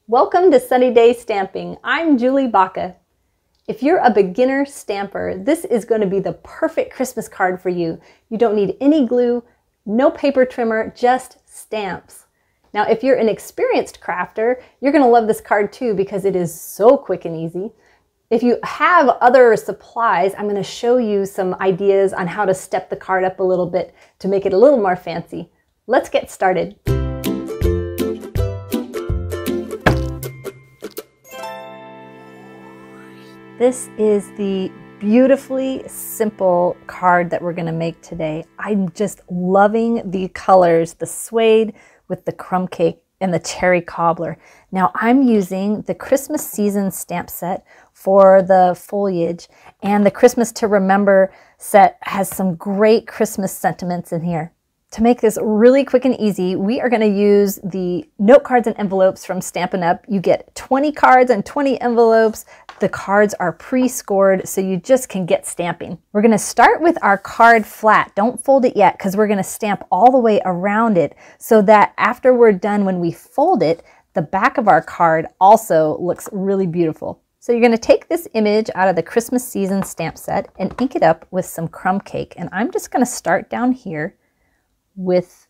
Welcome to Sunny Day Stamping. I'm Julie Baca. If you're a beginner stamper, this is going to be the perfect Christmas card for you. You don't need any glue, no paper trimmer, just stamps. Now, if you're an experienced crafter, you're going to love this card too because it is so quick and easy. If you have other supplies, I'm going to show you some ideas on how to step the card up a little bit to make it a little more fancy. Let's get started. This is the beautifully simple card that we're going to make today. I'm just loving the colors, the suede with the crumb cake and the cherry cobbler. Now I'm using the Christmas season stamp set for the foliage, and the Christmas to Remember set has some great Christmas sentiments in here. To make this really quick and easy, we are going to use the note cards and envelopes from Stampin' Up. You get 20 cards and 20 envelopes. The cards are pre-scored, so you just can get stamping. We're going to start with our card flat. Don't fold it yet because we're going to stamp all the way around it so that after we're done, when we fold it, the back of our card also looks really beautiful. So you're going to take this image out of the Christmas season stamp set and ink it up with some crumb cake. And I'm just going to start down here with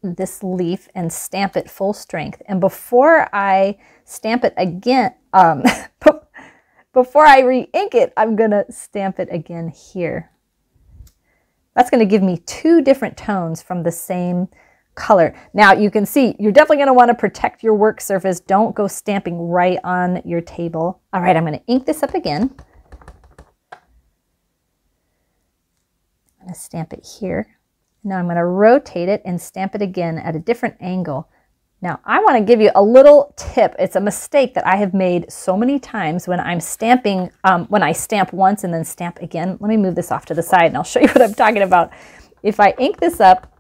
this leaf and stamp it full strength. And before I stamp it again, before I re-ink it, I'm gonna stamp it again here. That's gonna give me two different tones from the same color. Now you can see, you're definitely gonna wanna protect your work surface. Don't go stamping right on your table. All right, I'm gonna ink this up again. I'm gonna stamp it here. Now I'm going to rotate it and stamp it again at a different angle. Now I want to give you a little tip. It's a mistake that I have made so many times when I'm stamping, when I stamp once and then stamp again. Let me move this off to the side and I'll show you what I'm talking about. If I ink this up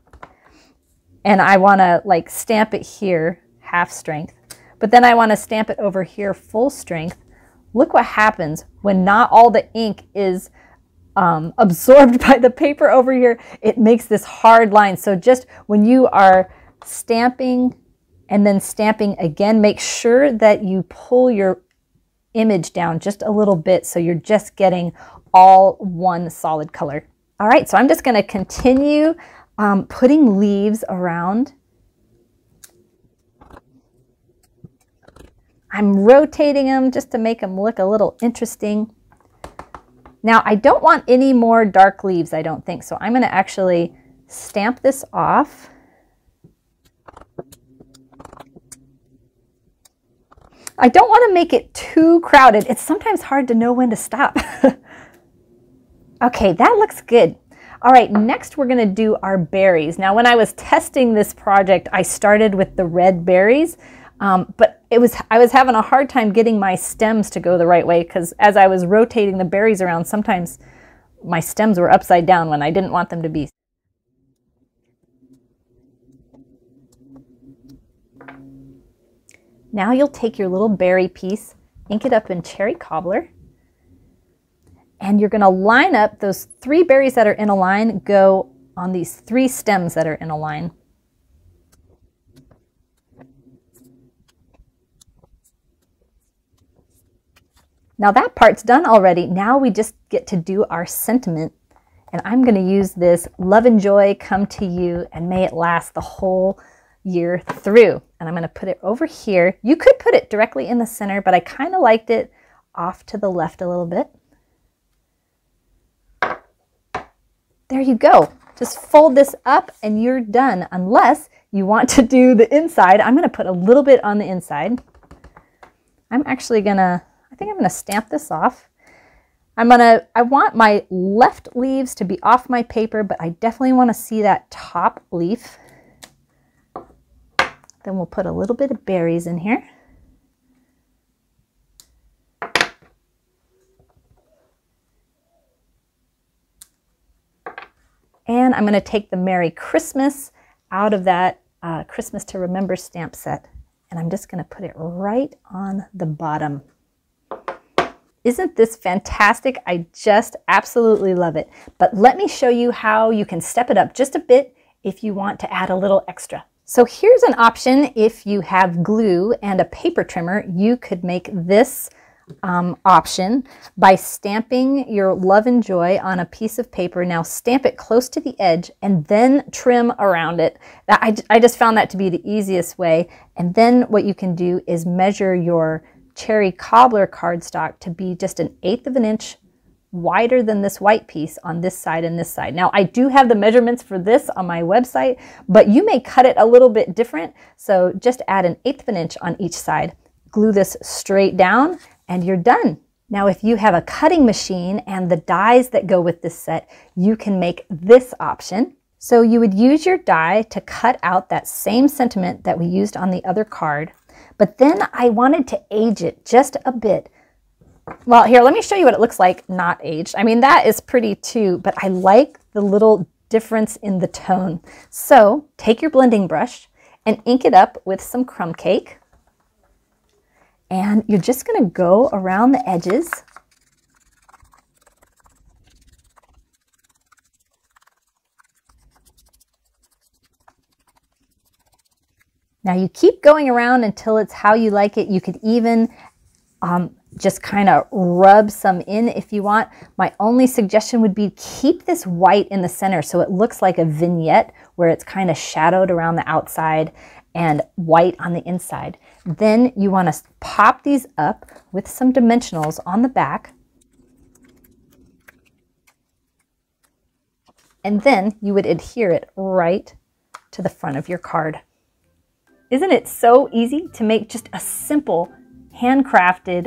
and I want to like stamp it here, half strength, but then I want to stamp it over here, full strength, look what happens when not all the ink is absorbed by the paper over here. It makes this hard line. So just when you are stamping and then stamping again, make sure that you pull your image down just a little bit so you're just getting all one solid color. All right, so I'm just going to continue putting leaves around. I'm rotating them just to make them look a little interesting. Now, I don't want any more dark leaves, I don't think, so I'm going to actually stamp this off. I don't want to make it too crowded. It's sometimes hard to know when to stop. Okay, that looks good. All right, next we're going to do our berries. Now, when I was testing this project, I started with the red berries, but I was having a hard time getting my stems to go the right way because as I was rotating the berries around, sometimes my stems were upside down when I didn't want them to be. Now you'll take your little berry piece, ink it up in cherry cobbler, and you're going to line up those 3 berries that are in a line, go on these 3 stems that are in a line. Now that part's done already. Now we just get to do our sentiment. And I'm going to use this "Love and joy come to you and may it last the whole year through." And I'm going to put it over here. You could put it directly in the center, but I kind of liked it off to the left a little bit. There you go. Just fold this up and you're done. Unless you want to do the inside. I'm going to put a little bit on the inside. I'm actually going to I think I'm going to stamp this off. I want my left leaves to be off my paper, but I definitely want to see that top leaf. Then we'll put a little bit of berries in here. And I'm going to take the Merry Christmas out of that Christmas to Remember stamp set. And I'm just going to put it right on the bottom. Isn't this fantastic? I just absolutely love it. But let me show you how you can step it up just a bit if you want to add a little extra. So here's an option. If you have glue and a paper trimmer, you could make this option by stamping your love and joy on a piece of paper. Now stamp it close to the edge and then trim around it. I just found that to be the easiest way. And then what you can do is measure your cherry cobbler cardstock to be just 1/8 of an inch wider than this white piece on this side and this side. Now I do have the measurements for this on my website, but you may cut it a little bit different. So just add 1/8 of an inch on each side. Glue this straight down and you're done. Now if you have a cutting machine and the dies that go with this set, you can make this option. So you would use your die to cut out that same sentiment that we used on the other card, but then I wanted to age it just a bit. Well, here, let me show you what it looks like not aged. I mean, that is pretty too, but I like the little difference in the tone. So take your blending brush and ink it up with some crumb cake. And you're just going to go around the edges. Now you keep going around until it's how you like it. You could even just kind of rub some in if you want. My only suggestion would be keep this white in the center so it looks like a vignette where it's kind of shadowed around the outside and white on the inside. Then you want to pop these up with some dimensionals on the back. And then you would adhere it right to the front of your card. Isn't it so easy to make just a simple handcrafted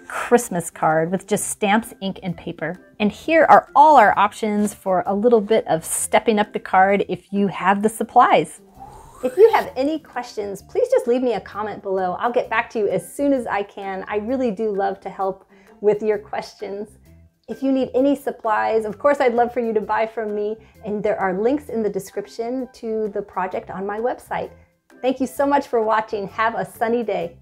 Christmas card with just stamps, ink, and paper? And here are all our options for a little bit of stepping up the card if you have the supplies. If you have any questions, please just leave me a comment below. I'll get back to you as soon as I can. I really do love to help with your questions. If you need any supplies, of course, I'd love for you to buy from me. And there are links in the description to the project on my website. Thank you so much for watching. Have a sunny day.